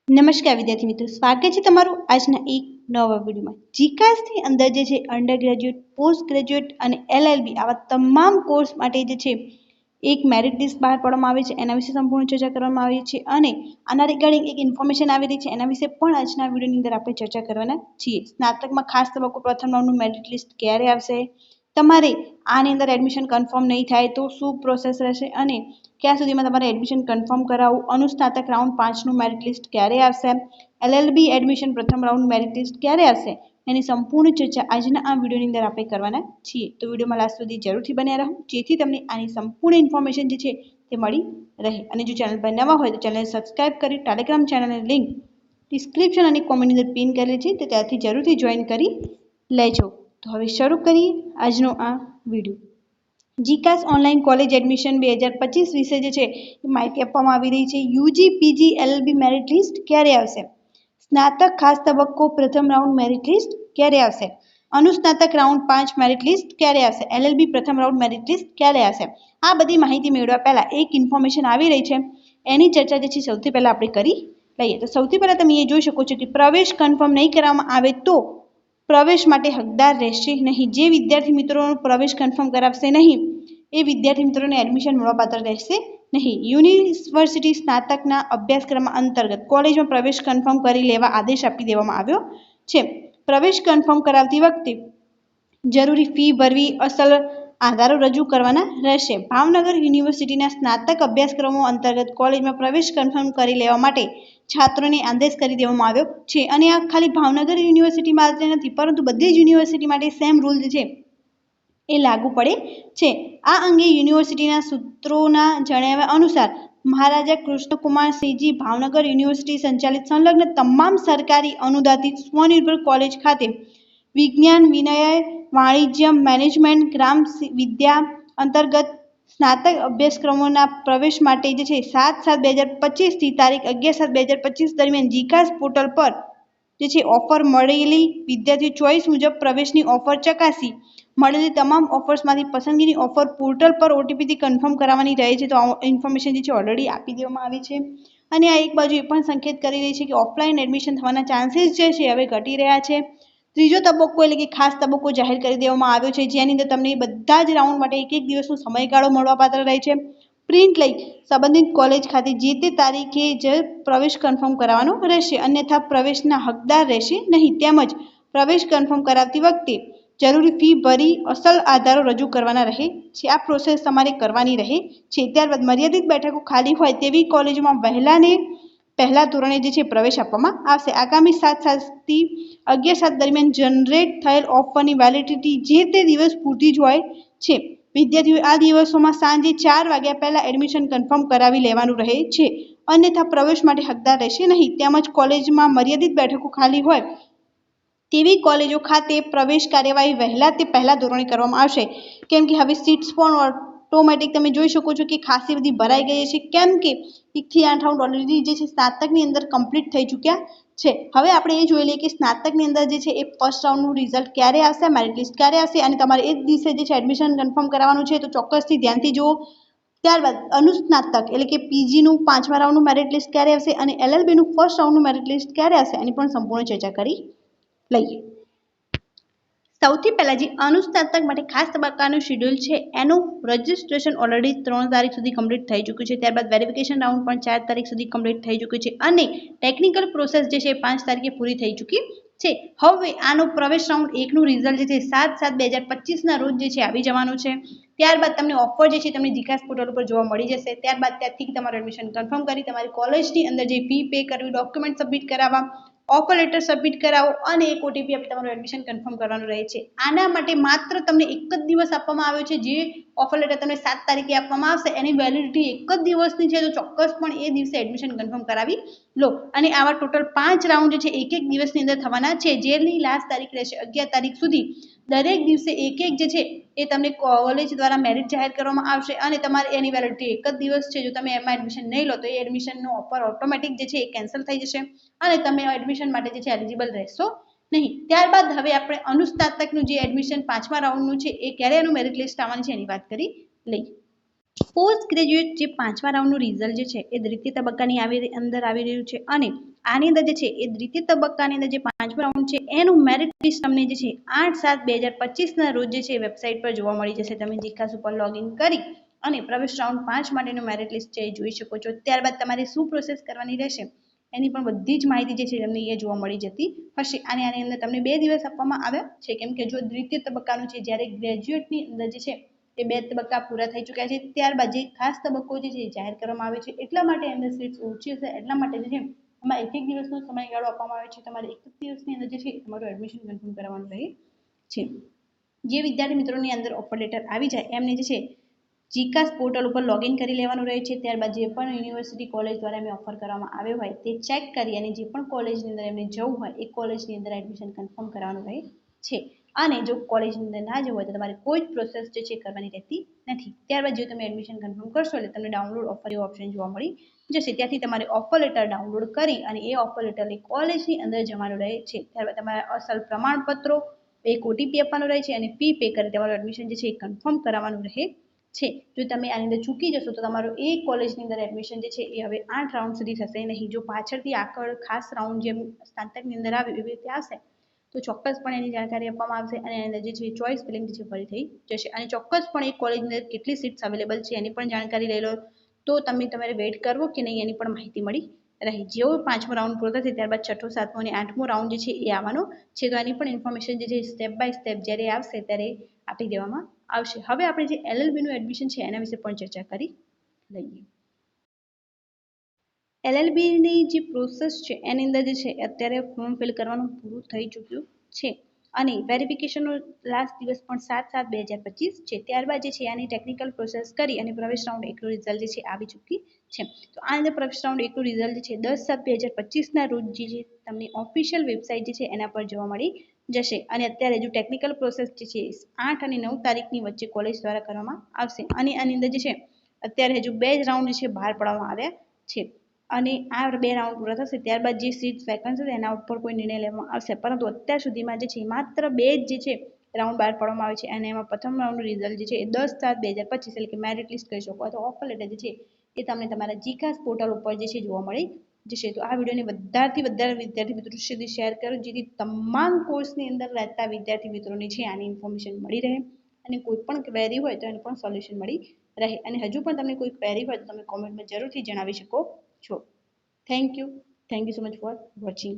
નમસ્કાર વિદ્યાર્થી મિત્રો, સ્વાગત છે તમારું આજના એક નવા વિડીયોમાં। જીકાસની અંદર જે છે અંડર ગ્રેજ્યુએટ, પોસ્ટ ગ્રેજ્યુએટ અને એલએલબી આવા તમામ કોર્સ માટે જે છે એક મેરિટ લિસ્ટ બહાર પાડવામાં આવે છે, એના વિશે સંપૂર્ણ ચર્ચા કરવામાં આવી છે અને આના રિગાર્ડિંગ એક ઇન્ફોર્મેશન આવી રહી છે, એના વિશે પણ આજના વિડીયોની અંદર આપણે ચર્ચા કરવાના છીએ। સ્નાતકમાં ખાસ તબક્કો પ્રથમ રાઉન્ડનું મેરિટ લિસ્ટ ક્યારે આવશે, તમારે આની અંદર એડમિશન કન્ફર્મ નહીં થાય તો શું પ્રોસેસ રહેશે અને ક્યાં સુધીમાં તમારે એડમિશન કન્ફર્મ કરાવવું, અનુસ્નાતક રાઉન્ડ 5નું મેરિટ લિસ્ટ ક્યારે આવશે, એલએલબી એડમિશન પ્રથમ રાઉન્ડ મેરિટ લિસ્ટ ક્યારે આવશે, એની સંપૂર્ણ ચર્ચા આજના આ વિડીયોની અંદર આપણે કરવાના છીએ। તો વિડીયોમાં લાસ્ટ સુધી જરૂરથી બન્યા રહો, જેથી તમને આની સંપૂર્ણ ઇન્ફોર્મેશન જે છે તે મળી રહે। અને જો ચેનલ પર નવા હોય તો ચેનલને સબસ્ક્રાઇબ કરી ટેલિગ્રામ ચેનલની લિંક ડિસ્ક્રિપ્શન અને કોમેન્ટની અંદર પિન કરેલી છે, તો ત્યાંથી જરૂરથી જોઈન કરી લેજો। તો હવે શરૂ કરીએ આજનો આ વિડીયો। જીકાસ ઓનલાઈન કોલેજ એડમિશન 2025 વિશે જે છે માહિતી આપવામાં આવી રહી છે। UG, PG, LLB merit list ક્યારે આવશે, સ્નાતક ખાસ તબક્કો પ્રથમ રાઉન્ડ મેરિટ લિસ્ટ ક્યારે આવશે, અનુસ્નાતક રાઉન્ડ 5 મેરિટ લિસ્ટ ક્યારે આવશે, એલએલબી પ્રથમ રાઉન્ડ મેરિટ લિસ્ટ ક્યારે આવશે, આ બધી માહિતી મેળવવા પહેલા એક ઇન્ફોર્મેશન આવી રહી છે, એની ચર્ચા જે છે સૌથી પહેલા આપણે કરી લઈએ। તો સૌથી પહેલા તમે એ જોઈ શકો છો કે પ્રવેશ કન્ફર્મ નહીં કરવામાં આવે તો પ્રવેશ માટે હકદાર રહેશે નહીં। જે વિદ્યાર્થી મિત્રોનો પ્રવેશ કન્ફર્મ કરાવશે નહીં એ વિદ્યાર્થી મિત્રોને એડમિશન મળવાપાત્ર રહેશે નહીં। યુનિવર્સિટી સ્નાતકના અભ્યાસક્રમ અંતર્ગત કોલેજમાં પ્રવેશ કન્ફર્મ કરી લેવા આદેશ આપી દેવામાં આવ્યો છે। પ્રવેશ કન્ફર્મ કરાવતી વખતે જરૂરી ફી ભરવી, અસલ આધારો રજૂ કરવાના રહેશે। ભાવનગર યુનિવર્સિટીના સ્નાતક અભ્યાસક્રમો અંતર્ગત કોલેજમાં પ્રવેશ કન્ફર્મ કરી લેવા માટે છાત્રોને આદેશ કરી દેવામાં આવ્યો છે। અને આ ખાલી ભાવનગર યુનિવર્સિટી માટે નથી, પરંતુ બધી જ યુનિવર્સિટી માટે સેમ રૂલ છે એ લાગુ પડે છે। આ અંગે યુનિવર્સિટીના સૂત્રોના જણાવ્યા અનુસાર મહારાજા કૃષ્ણકુમારસિંહજી ભાવનગર યુનિવર્સિટી સંચાલિત સંલગ્ન તમામ સરકારી અનુદાનિત સ્વનિર્ભર કોલેજ ખાતે વિજ્ઞાન, વિનય, વાણિજ્ય, મેનેજમેન્ટ, ગ્રામ વિદ્યા અંતર્ગત સ્નાતક અભ્યાસક્રમોના પ્રવેશ માટે જે છે 7/7/2025 થી તારીખ 11/7/2025 દરમિયાન જીકાસ પોર્ટલ પર જે છે ઓફર મળેલી વિદ્યાર્થી ચોઈસ મુજબ પ્રવેશની ઓફર ચકાસી મળેલી તમામ ઓફર્સમાંથી પસંદગીની ઓફર પોર્ટલ પર ઓટીપીથી કન્ફર્મ કરાવવાની રહે છે। તો આ ઇન્ફોર્મેશન જે છે ઓલરેડી આપી દેવામાં આવી છે અને આ એક બાજુ એ પણ સંકેત કરી રહી છે કે ઓફલાઈન એડમિશન થવાના ચાન્સીસ જે છે હવે ઘટી રહ્યા છે। ત્રીજો તબક્કો એટલે કે ખાસ તબક્કો જાહેર કરી દેવામાં આવ્યો છે, જેની અંદર તમને બધા જ રાઉન્ડ માટે એક દિવસનો સમયગાળો મળવાપાત્ર રહે છે। પ્રિન્ટ લઈ સંબંધિત કોલેજ ખાતે જે તે તારીખે જ પ્રવેશ કન્ફર્મ કરાવવાનો રહેશે, અન્યથા પ્રવેશના હકદાર રહેશે નહીં। તેમજ પ્રવેશ કન્ફર્મ કરાવતી વખતે જરૂરી ફી ભરી અસલ આધારો રજૂ કરવાના રહે છે। આ પ્રોસેસ તમારે કરવાની રહે છે। ત્યારબાદ મર્યાદિત બેઠકો ખાલી હોય તેવી કોલેજોમાં પહેલા ધોરણે જે છે પ્રવેશ આપવામાં આવશે। આગામી 7 થી 11/7 દરમિયાન જનરેટ થયેલ ઓફરની વેલિડિટી જે તે દિવસ પૂરતી જ હોય છે। વિદ્યાર્થીઓએ આ દિવસોમાં સાંજે 4 વાગ્યા પહેલા એડમિશન કન્ફર્મ કરાવી લેવાનું રહે છે, અન્યથા પ્રવેશ માટે હકદાર રહેશે નહીં। તેમજ કોલેજમાં મર્યાદિત બેઠકો ખાલી હોય તેવી કોલેજો ખાતે પ્રવેશ કાર્યવાહી પહેલા ધોરણે કરવામાં આવશે, કેમ કે હવે સીટ્સ પણ ઓટોમેટિક તમે જોઈ શકો છો કે ખાસી બધી ભરાઈ ગઈ છે, કેમ કે 1 થી 8 રાઉન્ડ ઓલરેડી જે છે સ્નાતકની અંદર કમ્પ્લીટ થઈ ચૂક્યા છે। હવે આપણે એ જોઈ લઈએ કે સ્નાતકની અંદર જે છે એ ફર્સ્ટ રાઉન્ડનું રિઝલ્ટ ક્યારે આવશે, મેરિટ લિસ્ટ ક્યારે આવશે અને તમારે એ જ દિવસે જે છે એડમિશન કન્ફર્મ કરાવવાનું છે, તો ચોક્કસથી ધ્યાનથી જુઓ। ત્યારબાદ અનુસ્નાતક એટલે કે પીજીનું 5મા રાઉન્ડનું મેરિટ લિસ્ટ ક્યારે આવશે અને એલએલબીનું ફર્સ્ટ રાઉન્ડનું મેરિટ લિસ્ટ ક્યારે આવશે એની પણ સંપૂર્ણ ચર્ચા કરી લઈએ। સૌથી પહેલા જે અનુસ્નાતક માટે ખાસ તબક્કાનું શેડ્યુલ છે એનું રજિસ્ટ્રેશન ઓલરેડી 3 તારીખ સુધી કમ્પ્લીટ થઈ ચૂક્યું છે। ત્યારબાદ વેરિફિકેશન રાઉન્ડ પણ 4 તારીખ સુધી કમ્પ્લીટ થઈ ચૂક્યું છે અને ટેકનિકલ પ્રોસેસ જે છે 5 તારીખે પૂરી થઈ ચૂકી છે। હવે આનો પ્રવેશ રાઉન્ડ 1નું રિઝલ્ટ જે છે 7/7/2025ના રોજ જે છે આવી જવાનું છે। ત્યારબાદ તમને ઓફર જે છે તમને જીકાસ પોર્ટલ ઉપર જોવા મળી જશે। ત્યારબાદ ત્યાંથી તમારું એડમિશન કન્ફર્મ કરી તમારી કોલેજની અંદર જે ફી પે કરવી, ડોક્યુમેન્ટ સબમિટ કરાવવા, ઓફર લેટર સબમિટ કરાવો અને એક ઓટીપી આપી તમારું એડમિશન કન્ફર્મ કરવાનું રહે છે। આના માટે માત્ર તમને એક જ દિવસ આપવામાં આવ્યો છે। જે ઓફર લેટર તમને 7 તારીખે આપવામાં આવશે એની વેલિડિટી એક જ દિવસની છે, તો ચોક્કસ પણ એ દિવસે એડમિશન કન્ફર્મ કરાવી લો। અને આવા ટોટલ 5 રાઉન્ડ જે છે એક દિવસની અંદર થવાના છે, જેની લાસ્ટ તારીખ રહેશે 11 તારીખ સુધી। દરેક દિવસે એક જે છે એ તમને કોલેજ દ્વારા મેરિટ જાહેર કરવામાં આવશે અને તમારે એની વેલિડિટી એક જ દિવસ છે। જો તમે એમાં એડમિશન નહીં લો તો એ એડમિશનનો ઓફર ઓટોમેટિક જે છે એ કેન્સલ થઈ જશે અને તમે એડમિશન માટે જે છે એલિજિબલ રહેશો નહીં। ત્યારબાદ હવે આપણે અનુસ્નાતકનું જે એડમિશન 5મા રાઉન્ડનું છે એ ક્યારે એનું મેરિટ લિસ્ટ આવવાની છે એની વાત કરી લઈએ। પોસ્ટ ગ્રેજ્યુએટ જે 5મા રાઉન્ડનું રિઝલ્ટ જે છે એ દ્વિતીય તબક્કાની અંદર આવી રહ્યું છે અને આની અંદર જે છે એ દ્વિતીય તબક્કાની અંદર જે 5મો રાઉન્ડ છે એનું મેરિટ લિસ્ટ તમને જે છે 8/7/2025 રોજ જે છે વેબસાઇટ પર જોવા મળી જશે. તમે જીકાસ ઉપર લોગિન કરી અને પ્રવેશ રાઉન્ડ 5 માટેનું મેરિટ લિસ્ટ છે એ જોઈ શકો છો. ત્યારબાદ તમારે શું પ્રોસેસ કરવાની રહેશે એની પણ બધી જ માહિતી જે છે તમને એ જોવા મળી જતી હશે. આની અંદર તમને 2 દિવસ આપવામાં આવ્યા છે, કેમ કે જો દ્વિતીય તબક્કાનું છે જ્યારે ગ્રેજ્યુએટની અંદર જે છે એ 2 તબક્કા પૂરા થઈ ચૂક્યા છે, ત્યારબાદ જે ખાસ તબક્કો જે છે જાહેર કરવામાં આવે છે એટલા માટે અંદર સીટ્સ ઓછી હશે, એટલા માટે જે છે એમાં 1 દિવસનો સમયગાળો આપવામાં આવે છે. તમારે 1 દિવસની અંદર જે છે તમારું એડમિશન કન્ફર્મ કરવાનું રહે છે. જે વિદ્યાર્થી મિત્રોની અંદર ઓફર લેટર આવી જાય એમને જે છે જીકાસ પોર્ટલ ઉપર લોગિન કરી લેવાનું રહે છે. ત્યારબાદ જે પણ યુનિવર્સિટી કોલેજ દ્વારા એમને ઓફર કરવામાં આવ્યો હોય તે ચેક કરી અને જે પણ કોલેજની અંદર એમને જવું હોય એ કોલેજની અંદર એડમિશન કન્ફર્મ કરવાનું રહે છે. અને જો કોલેજની અંદર ના જવું હોય તો તમારે કોઈ જ પ્રોસેસ જે છે કરવાની રહેતી નથી. ત્યારબાદ જો તમે એડમિશન કન્ફર્મ કરશો એટલે તમને ડાઉનલોડ ઓફર એવો ઓપ્શન જોવા મળી જશે. ત્યાંથી તમારે ઓફર લેટર ડાઉનલોડ કરી અને એ ઓફર લેટરને કોલેજની અંદર જવાનું રહે છે. ત્યારબાદ તમારા અસલ પ્રમાણપત્રો, એક ઓટીપી આપવાનું રહે છે અને ફી પે કરી તમારું એડમિશન જે છે એ કન્ફર્મ કરાવવાનું રહે છે. જો તમે આની અંદર ચૂકી જશો તો તમારું એ કોલેજની અંદર એડમિશન જે છે એ હવે 8 રાઉન્ડ સુધી થશે નહીં. જો પાછળથી આગળ ખાસ રાઉન્ડ જેમ સ્નાતકની અંદર આવ્યું એવી રીતે આવશે તો ચોક્કસપણે એની જાણકારી આપવામાં આવશે અને એની અંદર જે છે ચોઇસ ફિલિંગ જે છે ફરી થઈ જશે. અને ચોક્કસપણે એક કોલેજની અંદર કેટલી સીટ્સ અવેલેબલ છે એની પણ જાણકારી લઈ લો તો તમારે વેઇટ કરવો કે નહીં એની પણ માહિતી મળી રહે. જેવો 5મો રાઉન્ડ પૂરો થશે ત્યારબાદ 6ઠો, 7મો અને 8મો રાઉન્ડ જે છે એ આવવાનો છે. તો એની પણ ઇન્ફોર્મેશન જે છે સ્ટેપ બાય સ્ટેપ જ્યારે આવશે ત્યારે આપી દેવામાં આવશે. હવે આપણે જે LLBનું એડમિશન છે એના વિશે પણ ચર્ચા કરી લઈએ. LLBની જે પ્રોસેસ છે એની અંદર જે છે અત્યારે ફોર્મ ફિલ કરવાનું પૂરું થઈ ચૂક્યું છે અને વેરિફિકેશનનો લાસ્ટ દિવસ પણ 7/7/2025 છે. ત્યારબાદ જે છે આની ટેકનિકલ પ્રોસેસ કરી અને પ્રવેશ રાઉન્ડ 1નું રિઝલ્ટ જે છે આવી ચૂકી છે. તો આ અંદર પ્રવેશ રાઉન્ડ 1નું રિઝલ્ટ જે છે 10/7/2025ના રોજ જે તમને ઓફિશિયલ વેબસાઇટ જે છે એના પર જોવા મળી જશે. અને અત્યારે જો ટેકનિકલ પ્રોસેસ જે છે 8 અને 9 તારીખની વચ્ચે કોલેજ દ્વારા કરવામાં આવશે અને આની અંદર જે છે અત્યારે હજુ 2 જ રાઉન્ડ જે છે બહાર પાડવામાં આવ્યા છે અને આ 2 રાઉન્ડ પૂરા થશે ત્યારબાદ જે સીટ વેકન્ટ છે એના ઉપર કોઈ નિર્ણય લેવામાં આવશે. પરંતુ અત્યાર સુધીમાં જે છે માત્ર 2 જ જે છે રાઉન્ડ બહાર પાડવામાં આવે છે અને એમાં પ્રથમ રાઉન્ડનું રિઝલ્ટ જે છે એ 10/7/2025 એટલે કે મેરિટ લિસ્ટ કહી શકો અથવા ઓફર લેટર જે છે એ તમને તમારા જીકાસ પોર્ટલ ઉપર જે છે જોવા મળી જશે. તો આ વિડીયોને વધારે વિદ્યાર્થી મિત્રો સુધી શેર કરો જેથી તમામ કોર્સની અંદર રહેતા વિદ્યાર્થી મિત્રોને છે આની ઇન્ફોર્મેશન મળી રહે અને કોઈ પણ ક્વેરી હોય તો એનું પણ સોલ્યુશન મળી રહે. અને હજુ પણ તમને કોઈ ક્વેરી હોય તો તમે કોમેન્ટમાં જરૂરથી જણાવી શકો છો. Thank you so much for watching.